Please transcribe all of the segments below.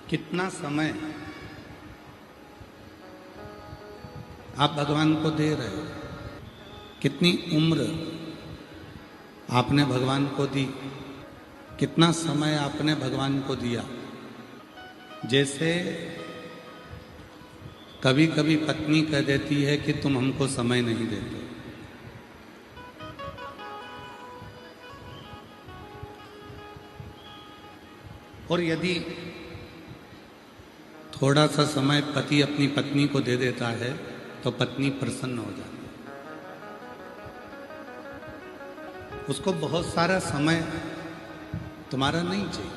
कितना समय आप भगवान को दे रहे हो, कितनी उम्र आपने भगवान को दी, कितना समय आपने भगवान को दिया। जैसे कभी कभी पत्नी कह देती है कि तुम हमको समय नहीं देते, और यदि थोड़ा सा समय पति अपनी पत्नी को दे देता है तो पत्नी प्रसन्न हो जाती है। उसको बहुत सारा समय तुम्हारा नहीं चाहिए,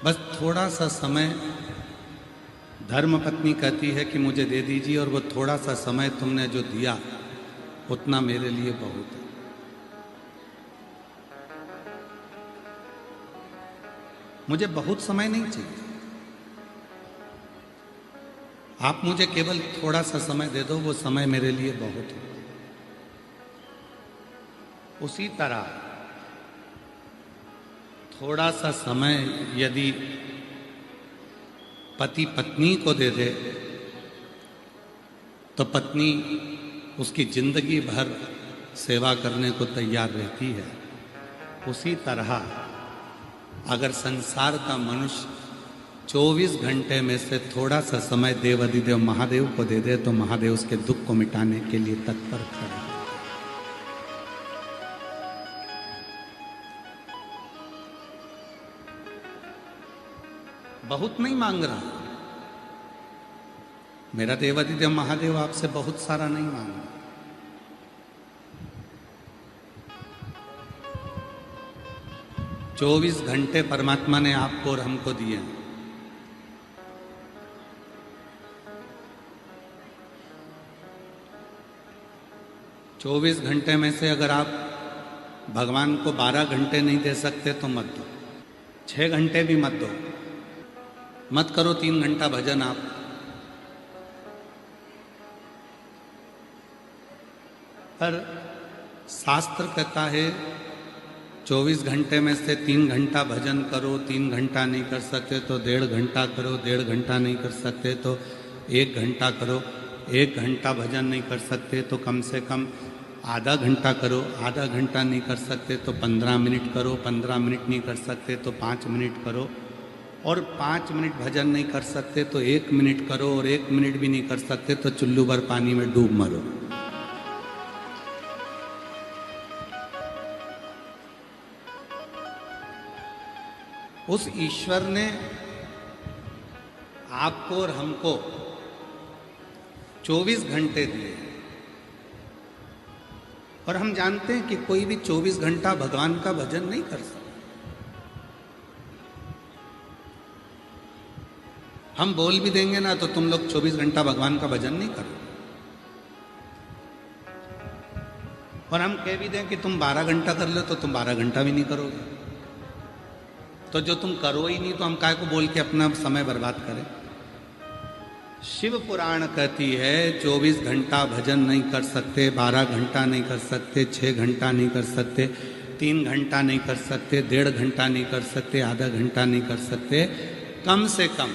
बस थोड़ा सा समय धर्म पत्नी कहती है कि मुझे दे दीजिए, और वो थोड़ा सा समय तुमने जो दिया उतना मेरे लिए बहुत है। मुझे बहुत समय नहीं चाहिए, आप मुझे केवल थोड़ा सा समय दे दो, वो समय मेरे लिए बहुत है। उसी तरह थोड़ा सा समय यदि पति पत्नी को दे दे तो पत्नी उसकी जिंदगी भर सेवा करने को तैयार रहती है। उसी तरह अगर संसार का मनुष्य 24 घंटे में से थोड़ा सा समय देवाधिदेव महादेव को दे दे तो महादेव उसके दुख को मिटाने के लिए तत्पर खड़े हैं। बहुत नहीं मांग रहा, मेरा देवाधिदेव महादेव आपसे बहुत सारा नहीं मांग रहा। चौबीस घंटे परमात्मा ने आपको और हमको दिए हैं। चौबीस घंटे में से अगर आप भगवान को 12 घंटे नहीं दे सकते तो मत दो, 6 घंटे भी मत दो, मत करो 3 घंटा भजन आप। पर शास्त्र कहता है 24 घंटे में से 3 घंटा भजन करो, 3 घंटा नहीं कर सकते तो 1.5 घंटा करो, 1.5 घंटा नहीं कर सकते तो 1 घंटा करो, 1 घंटा भजन नहीं कर सकते तो कम से कम आधा घंटा करो, आधा घंटा नहीं कर सकते तो 15 मिनट करो, 15 मिनट नहीं कर सकते तो 5 मिनट करो, और 5 मिनट भजन नहीं कर सकते तो 1 मिनट करो, और 1 मिनट भी नहीं कर सकते तो चुल्लू भर पानी में डूब मरो। उस ईश्वर ने आपको और हमको 24 घंटे दिए, और हम जानते हैं कि कोई भी 24 घंटा भगवान का भजन नहीं कर सकता। हम बोल भी देंगे ना तो तुम लोग 24 घंटा भगवान का भजन नहीं करो, और हम कह भी दें कि तुम 12 घंटा कर लो तो तुम 12 घंटा भी नहीं करोगे। तो जो तुम करो ही नहीं तो हम काय को बोल के अपना समय बर्बाद करें। शिव पुराण कहती है 24 घंटा भजन नहीं कर सकते, 12 घंटा नहीं कर सकते, 6 घंटा नहीं कर सकते, 3 घंटा नहीं कर सकते, 1.5 घंटा नहीं कर सकते, आधा घंटा नहीं कर सकते, कम से कम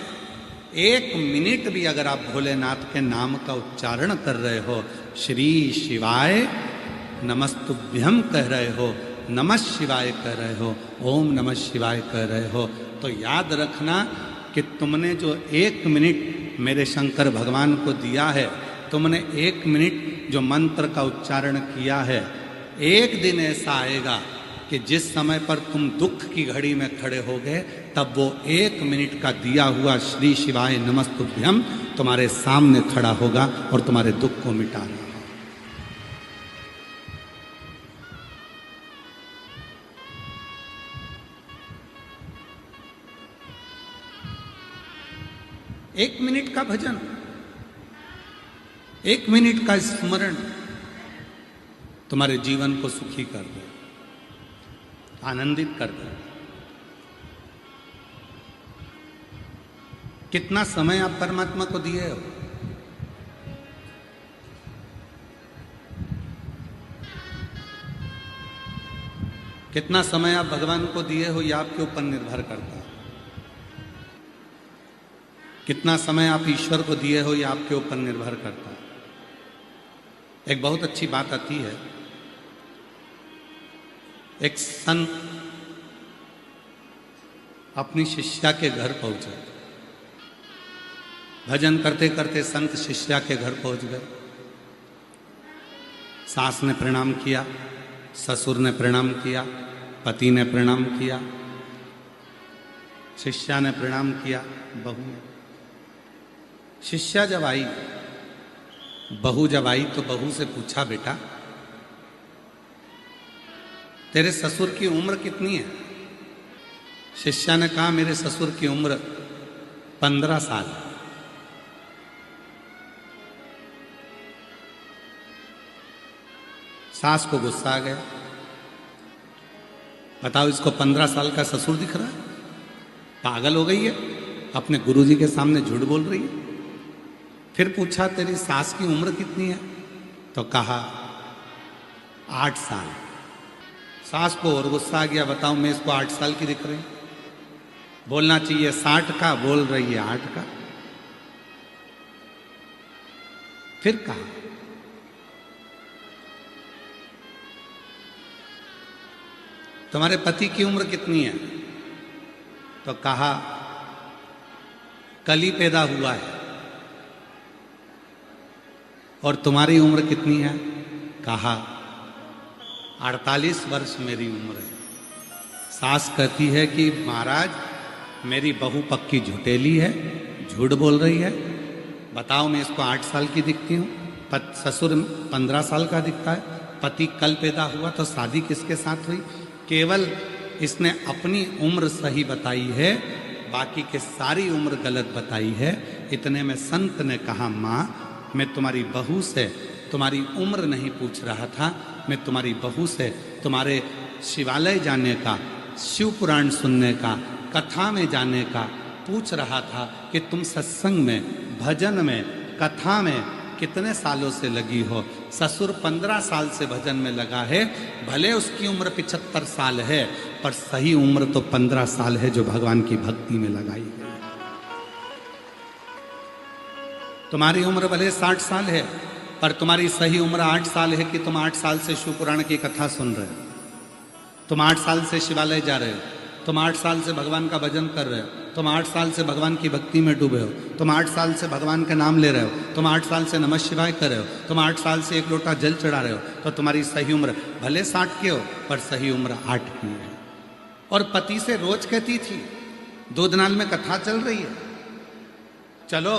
1 मिनट भी अगर आप भोलेनाथ के नाम का उच्चारण कर रहे हो, श्री शिवाय नमस्तुभ्यम कह रहे हो, नमः शिवाय कह रहे हो, ओम नमः शिवाय कह रहे हो, तो याद रखना कि तुमने जो 1 मिनट मेरे शंकर भगवान को दिया है, तुमने 1 मिनट जो मंत्र का उच्चारण किया है, एक दिन ऐसा आएगा कि जिस समय पर तुम दुख की घड़ी में खड़े होगे तब वो 1 मिनट का दिया हुआ श्री शिवाय नमस्तुभ्यम तुम्हारे सामने खड़ा होगा और तुम्हारे दुख को मिटाएगा। एक मिनट का भजन, 1 मिनट का स्मरण तुम्हारे जीवन को सुखी कर दे, आनंदित कर दे। कितना समय आप परमात्मा को दिए हो? कितना समय आप भगवान को दिए हो ये आपके ऊपर निर्भर करता है। कितना समय आप ईश्वर को दिए हो ये आपके ऊपर निर्भर करता है। एक बहुत अच्छी बात आती है, एक संत अपनी शिष्या के घर पहुंचे। भजन करते करते संत शिष्या के घर पहुंच गए। सास ने प्रणाम किया, ससुर ने प्रणाम किया, पति ने प्रणाम किया, शिष्या ने प्रणाम किया, बहू ने। शिष्या जब आई, बहू जब आई तो बहू से पूछा, बेटा तेरे ससुर की उम्र कितनी है? शिष्या ने कहा, मेरे ससुर की उम्र 15 साल है। सास को गुस्सा आ गया, बताओ इसको 15 साल का ससुर दिख रहा है? पागल हो गई है, अपने गुरुजी के सामने झूठ बोल रही है। फिर पूछा, तेरी सास की उम्र कितनी है? तो कहा 8 साल। सास को और गुस्सा आ गया, बताओ मैं इसको 8 साल की दिख रही? बोलना चाहिए 60 का, बोल रही है 8 का। फिर कहा, तुम्हारे पति की उम्र कितनी है? तो कहा कल ही पैदा हुआ है। और तुम्हारी उम्र कितनी है? कहा 48 वर्ष मेरी उम्र है। सास कहती है कि महाराज मेरी बहू पक्की झुटेली है, झूठ बोल रही है। बताओ मैं इसको 8 साल की दिखती हूँ, ससुर 15 साल का दिखता है, पति कल पैदा हुआ, तो शादी किसके साथ हुई? केवल इसने अपनी उम्र सही बताई है, बाकी के सारी उम्र गलत बताई है। इतने में संत ने कहा, माँ मैं तुम्हारी बहू से तुम्हारी उम्र नहीं पूछ रहा था, मैं तुम्हारी बहू से तुम्हारे शिवालय जाने का, शिव पुराण सुनने का, कथा में जाने का पूछ रहा था कि तुम सत्संग में, भजन में, कथा में कितने सालों से लगी हो। ससुर 15 साल से भजन में लगा है, भले उसकी उम्र 75 साल है, पर सही उम्र तो 15 साल है जो भगवान की भक्ति में लगाई गई। तुम्हारी उम्र भले 60 साल है, पर तुम्हारी सही उम्र 8 साल है कि तुम 8 साल से शिव पुराण की कथा सुन रहे हो, तुम 8 साल से शिवालय जा रहे हो, तुम 8 साल से भगवान का भजन कर रहे हो, तुम 8 साल से भगवान की भक्ति में डूबे हो, तुम 8 साल से भगवान का नाम ले रहे हो, तुम 8 साल से नमः शिवाय कर रहे हो, तुम 8 साल से 1 लोटा जल चढ़ा रहे हो, तो तुम्हारी सही उम्र भले 60 की हो, पर सही उम्र 8 की है। और पति से रोज कहती थी, दूधनाल में कथा चल रही है, चलो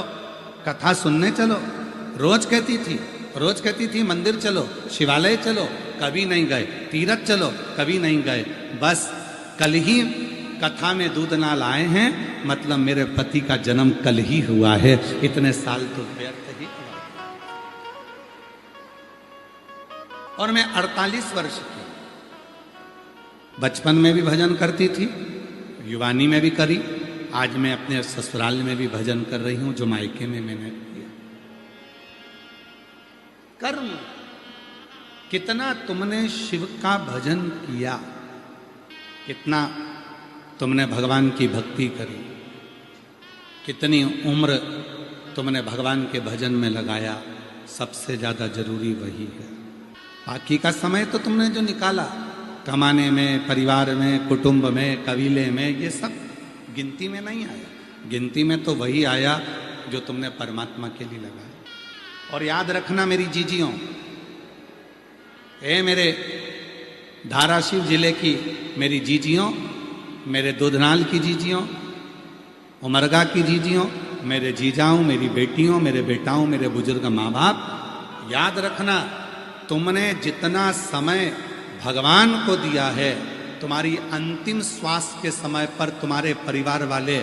कथा सुनने चलो। रोज कहती थी, रोज कहती थी मंदिर चलो, शिवालय चलो, कभी नहीं गए। तीरथ चलो, कभी नहीं गए। बस कल ही कथा में दूधनाल आए हैं, मतलब मेरे पति का जन्म कल ही हुआ है, इतने साल तो व्यर्थ ही हुआ। और मैं 48 वर्ष की, बचपन में भी भजन करती थी, युवानी में भी करी, आज मैं अपने ससुराल में भी भजन कर रही हूं, जो मायके में मैंने किया। कर्म, कितना तुमने शिव का भजन किया, कितना तुमने भगवान की भक्ति करी, कितनी उम्र तुमने भगवान के भजन में लगाया, सबसे ज़्यादा जरूरी वही है। बाकी का समय तो तुमने जो निकाला कमाने में, परिवार में, कुटुंब में, कबीले में, ये सब गिनती में नहीं आया। गिनती में तो वही आया जो तुमने परमात्मा के लिए लगाया। और याद रखना मेरी जीजियों, मेरे धाराशिव जिले की मेरी जीजियों, मेरे दूधनाल की जीजियों, उमरगा की जीजियों, मेरे जीजाओं, मेरी बेटियों, मेरे बेटाओं, मेरे बुजुर्ग माँ बाप, याद रखना तुमने जितना समय भगवान को दिया है, तुम्हारी अंतिम श्वास के समय पर तुम्हारे परिवार वाले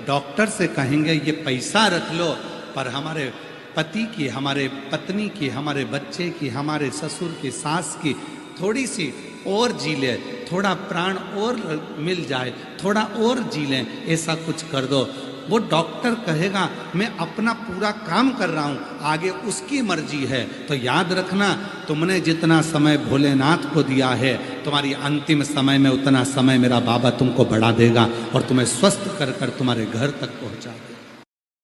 डॉक्टर से कहेंगे ये पैसा रख लो, पर हमारे पति की, हमारे पत्नी की, हमारे बच्चे की, हमारे ससुर की, सास की थोड़ी सी और जी ले, थोड़ा प्राण और मिल जाए, थोड़ा और जी लें, ऐसा कुछ कर दो। वो डॉक्टर कहेगा मैं अपना पूरा काम कर रहा हूं, आगे उसकी मर्जी है। तो याद रखना, तुमने जितना समय भोलेनाथ को दिया है, तुम्हारी अंतिम समय में उतना समय मेरा बाबा तुमको बढ़ा देगा और तुम्हें स्वस्थ कर कर तुम्हारे घर तक पहुंचा देगा।